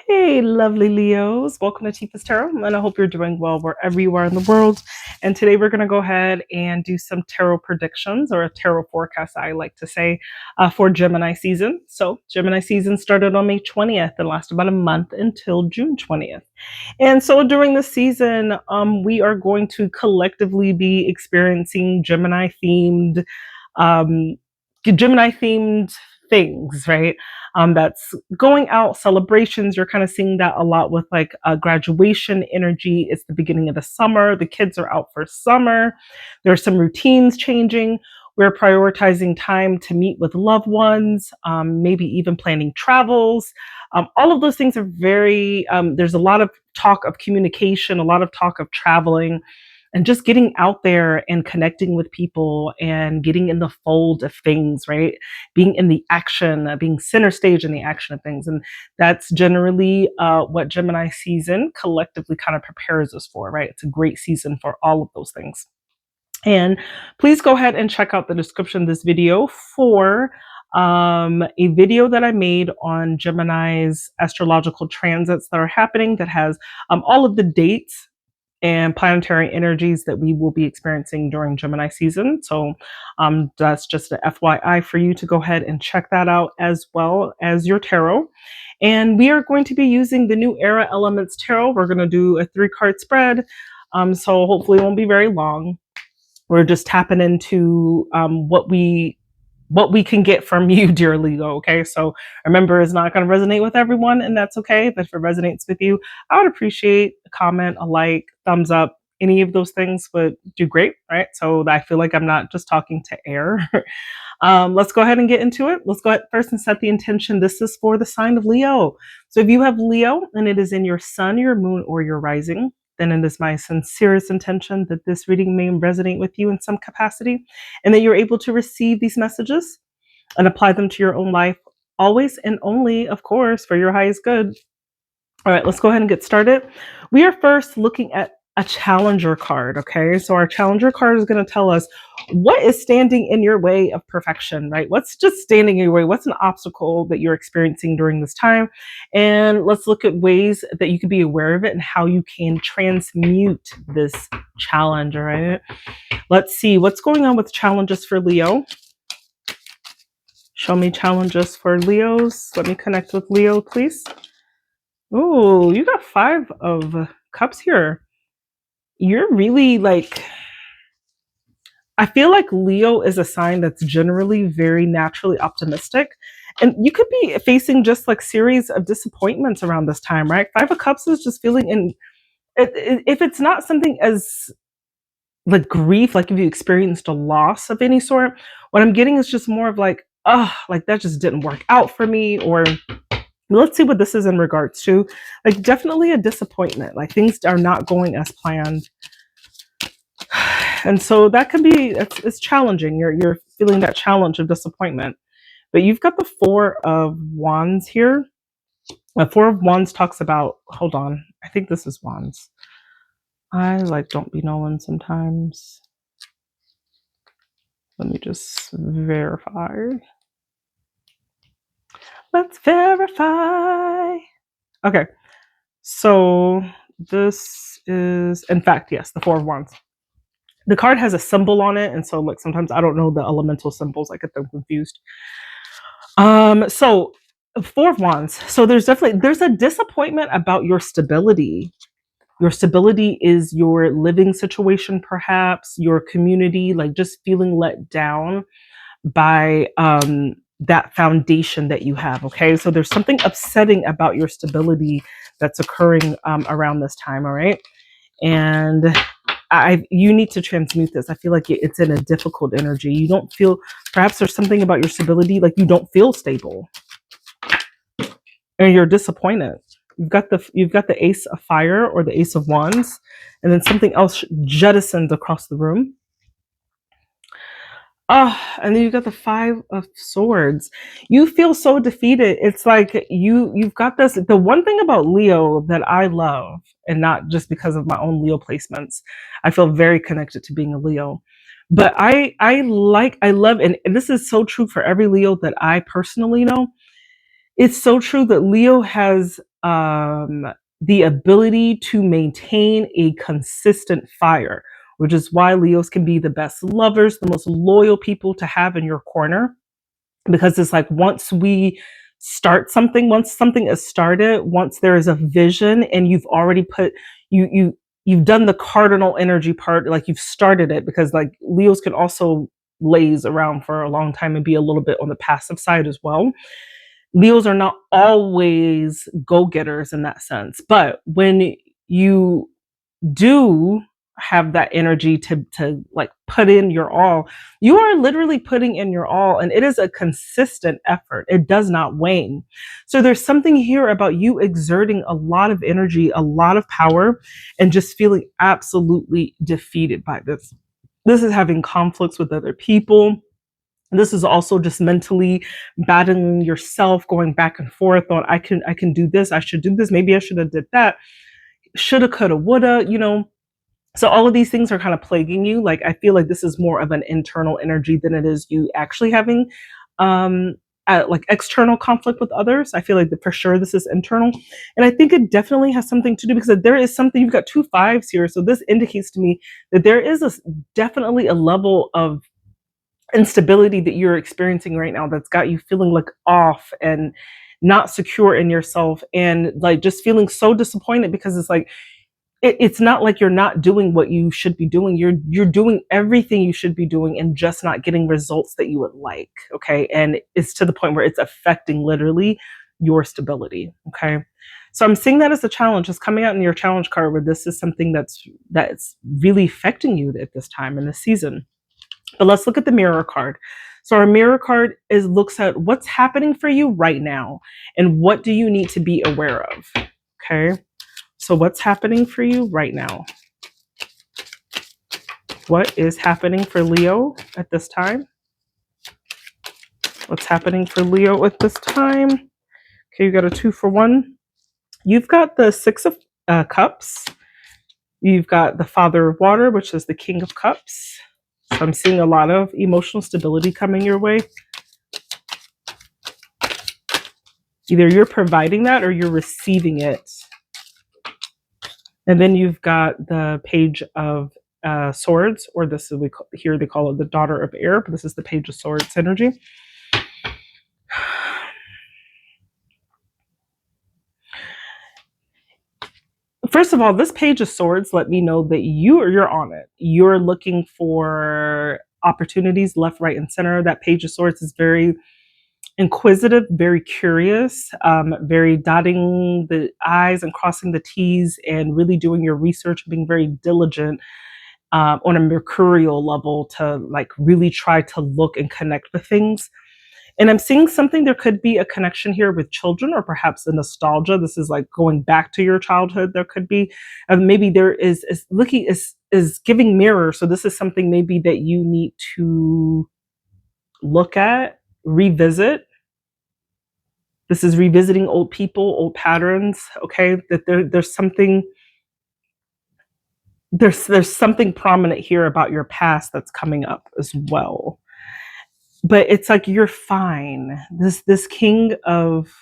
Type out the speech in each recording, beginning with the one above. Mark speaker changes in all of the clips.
Speaker 1: Hey, lovely Leos. Welcome to Tifa's Tarot, and I hope you're doing well wherever you are in the world. And today we're going to go ahead and do some tarot predictions, or a tarot forecast, I like to say, for Gemini season. So, Gemini season started on May 20th and lasted about a month until June 20th. And so, during this season, we are going to collectively be experiencing um, Gemini themed things, right? That's going out, celebrations. You're kind of seeing that a lot with like graduation energy. It's the beginning of the summer. The kids are out for summer. There's some routines changing. We're prioritizing time to meet with loved ones, maybe even planning travels. All of those things are there's a lot of talk of communication, a lot of talk of traveling, and just getting out there and connecting with people and getting in the fold of things, right? Being in the action, being center stage in the action of things. And that's generally what Gemini season collectively kind of prepares us for, right? It's a great season for all of those things. And please go ahead and check out the description of this video for a video that I made on Gemini's astrological transits that are happening, that has all of the dates and planetary energies that we will be experiencing during Gemini season. So that's just an FYI for you to go ahead and check that out, as well as your tarot. And we are going to be using the New Era Elements Tarot. We're going to do a 3-card spread. So hopefully it won't be very long. We're just tapping into what we can get from you, dear Leo. Okay, so remember, it's not going to resonate with everyone, and that's okay. But if it resonates with you, I would appreciate a comment, a like, thumbs up. Any of those things would do great, right? So I feel like I'm not just talking to air. Let's go ahead and get into it. Let's go ahead first and set the intention. This is for the sign of Leo. So if you have Leo and it is in your sun, your moon, or your rising, then it is my sincerest intention that this reading may resonate with you in some capacity, and that you're able to receive these messages and apply them to your own life, always and only, of course, for your highest good. All right, let's go ahead and get started. We are first looking at a challenger card, okay? So our challenger card is going to tell us what is standing in your way of perfection, right? What's just standing in your way? What's an obstacle that you're experiencing during this time? And let's look at ways that you can be aware of it and how you can transmute this challenge, all right? Let's see what's going on with challenges for Leo. Show me challenges for Leos. Let me connect with Leo, please. Oh, you got 5 of Cups here. You're really like, I feel like Leo is a sign that's generally very naturally optimistic. And you could be facing just like series of disappointments around this time, right? 5 of Cups is just feeling in, if it's not something as like grief, like if you experienced a loss of any sort, what I'm getting is just more of like, oh, like that just didn't work out for me. Or let's see what this is in regards to. Like definitely a disappointment. Like things are not going as planned. And so that can be, it's challenging. You're feeling that challenge of disappointment. But you've got the 4 of Wands here. The 4 of Wands talks about, hold on, I think this is Wands. I like don't be knowing sometimes. Let me just verify. Let's verify. Okay, so this is, in fact, yes, the 4 of Wands. The card has a symbol on it, and so like sometimes I don't know the elemental symbols. I get them confused. So 4 of Wands. So there's a disappointment about your stability. Your stability is your living situation, perhaps your community, like just feeling let down by that foundation that you have. Okay, so there's something upsetting about your stability that's occurring around this time. All right, and you need to transmute this. I feel like it's in a difficult energy. You don't feel, perhaps there's something about your stability, like you don't feel stable, and you're disappointed. You've got the Ace of Fire or the Ace of Wands, and then something else jettisons across the room. And then you've got the 5 of Swords. You feel so defeated. It's like you've got this. The one thing about Leo that I love, and not just because of my own Leo placements, I feel very connected to being a Leo. But I love, and this is so true for every Leo that I personally know. It's so true that Leo has the ability to maintain a consistent fire, which is why Leos can be the best lovers, the most loyal people to have in your corner. Because it's like once we start something, once something is started, once there is a vision and you've already put you've done the cardinal energy part, like you've started it, because like Leos can also laze around for a long time and be a little bit on the passive side as well. Leos are not always go-getters in that sense, but when you do have that energy to like put in your all, you are literally putting in your all, and it is a consistent effort. It does not wane. So there's something here about you exerting a lot of energy, a lot of power, and just feeling absolutely defeated by this. This is having conflicts with other people. This is also just mentally battling yourself, going back and forth on I can do this, I should do this, maybe I should have did that, shoulda, coulda, woulda, so all of these things are kind of plaguing you. Like I feel like this is more of an internal energy than it is you actually having um like external conflict with others. I feel like for sure this is internal, and I think it definitely has something to do because there is something. You've got two fives here, so this indicates to me that there is definitely a level of instability that you're experiencing right now that's got you feeling like off and not secure in yourself, and like just feeling so disappointed because it's like it's not like you're not doing what you should be doing. You're doing everything you should be doing and just not getting results that you would like. Okay. And it's to the point where it's affecting literally your stability. Okay. So I'm seeing that as a challenge. It's coming out in your challenge card where this is something that's really affecting you at this time in the season. But let's look at the mirror card. So our mirror card looks at what's happening for you right now and what do you need to be aware of. Okay. So what's happening for you right now? What is happening for Leo at this time? What's happening for Leo at this time? Okay, you got a 2-for-1. You've got the Six of Cups. You've got the Father of Water, which is the King of Cups. So I'm seeing a lot of emotional stability coming your way. Either you're providing that or you're receiving it. And then you've got the Page of Swords, or this is here they call it the Daughter of Air, but this is the Page of Swords energy. First of all, this Page of Swords let me know that you're on it. You're looking for opportunities left, right, and center. That Page of Swords is very inquisitive, very curious, very dotting the I's and crossing the T's and really doing your research, being very diligent on a mercurial level to like really try to look and connect with things. And I'm seeing something, there could be a connection here with children or perhaps a nostalgia. This is like going back to your childhood. There could be, maybe there is looking is giving mirror. So this is something maybe that you need to look at, revisit. This is revisiting old people, old patterns. Okay, that there's something there's something prominent here about your past that's coming up as well. But it's like you're fine. This King of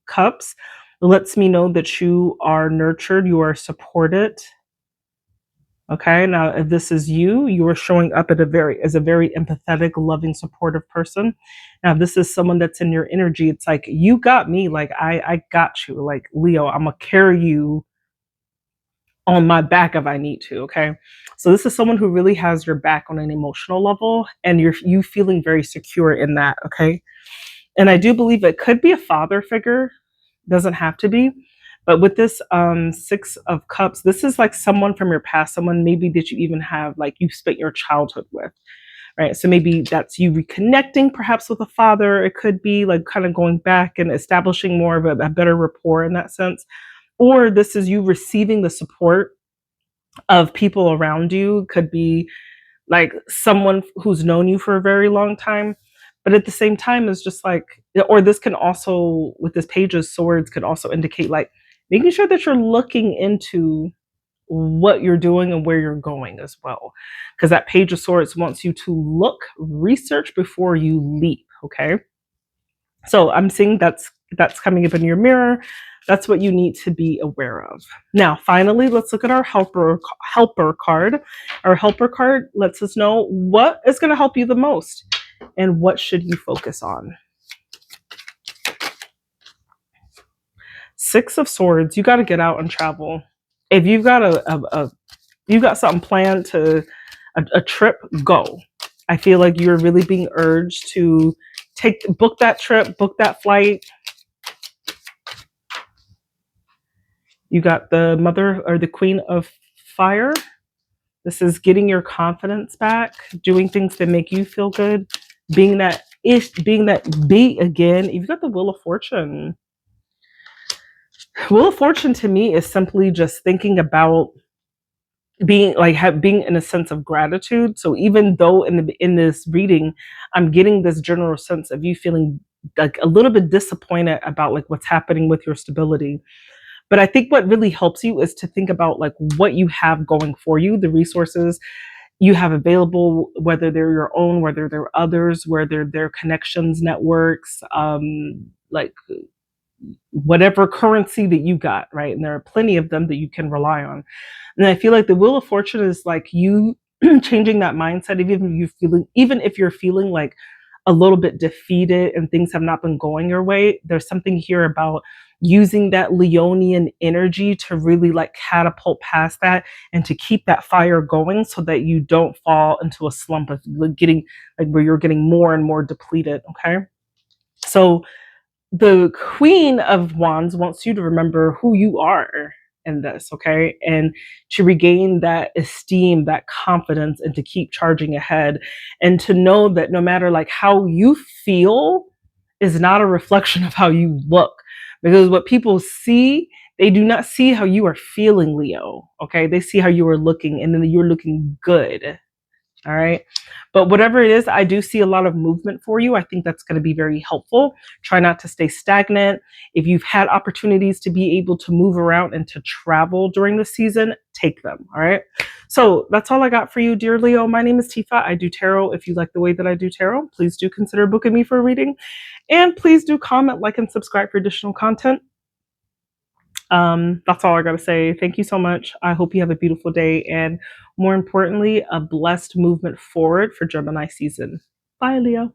Speaker 1: Cups lets me know that you are nurtured, you are supported. Okay, now if this is you are showing up as a very empathetic, loving, supportive person. Now, if this is someone that's in your energy, it's like you got me, like I got you, like Leo, I'm gonna carry you on my back if I need to. Okay, so this is someone who really has your back on an emotional level, and you feeling very secure in that. Okay, and I do believe it could be a father figure, doesn't have to be. But with this Six of Cups, this is like someone from your past, someone maybe that you even have like you spent your childhood with, right? So maybe that's you reconnecting perhaps with a father. It could be like kind of going back and establishing more of a better rapport in that sense. Or this is you receiving the support of people around you. Could be like someone who's known you for a very long time. But at the same time, it's just like, or this can also, with this Page of Swords, could also indicate like making sure that you're looking into what you're doing and where you're going as well. Because that Page of Swords wants you to look, research before you leap. Okay. So I'm seeing that's coming up in your mirror. That's what you need to be aware of. Now, finally, let's look at our helper card. Our helper card lets us know what is going to help you the most and what should you focus on. Six of Swords, you got to get out and travel. If you've got you've got something planned to a trip, go. I feel like you're really being urged to book that trip, book that flight. You got the Mother or the Queen of Fire. This is getting your confidence back, doing things that make you feel good, being that be again. You've got the Wheel of Fortune. Wheel of Fortune to me is simply just thinking about being being in a sense of gratitude. So even though in this reading, I'm getting this general sense of you feeling like a little bit disappointed about like what's happening with your stability. But I think what really helps you is to think about like what you have going for you, the resources you have available, whether they're your own, whether they're others, whether they're connections, networks, like whatever currency that you got, right? And there are plenty of them that you can rely on. And I feel like the Wheel of Fortune is like you changing that mindset, even if you're feeling like a little bit defeated and things have not been going your way. There's something here about using that Leonian energy to really like catapult past that and to keep that fire going so that you don't fall into a slump of getting like where you're getting more and more depleted. Okay. So the Queen of Wands wants you to remember who you are in this, okay? And to regain that esteem, that confidence, and to keep charging ahead. And to know that no matter like how you feel is not a reflection of how you look. Because what people see, they do not see how you are feeling, Leo, okay? They see how you are looking, and then you're looking good. All right. But whatever it is, I do see a lot of movement for you. I think that's going to be very helpful. Try not to stay stagnant. If you've had opportunities to be able to move around and to travel during the season, take them. All right. So that's all I got for you, dear Leo. My name is Tifa. I do tarot. If you like the way that I do tarot, please do consider booking me for a reading. And please do comment, like, and subscribe for additional content. That's all I gotta say. Thank you so much. I hope you have a beautiful day and more importantly, a blessed movement forward for Gemini season. Bye, Leo.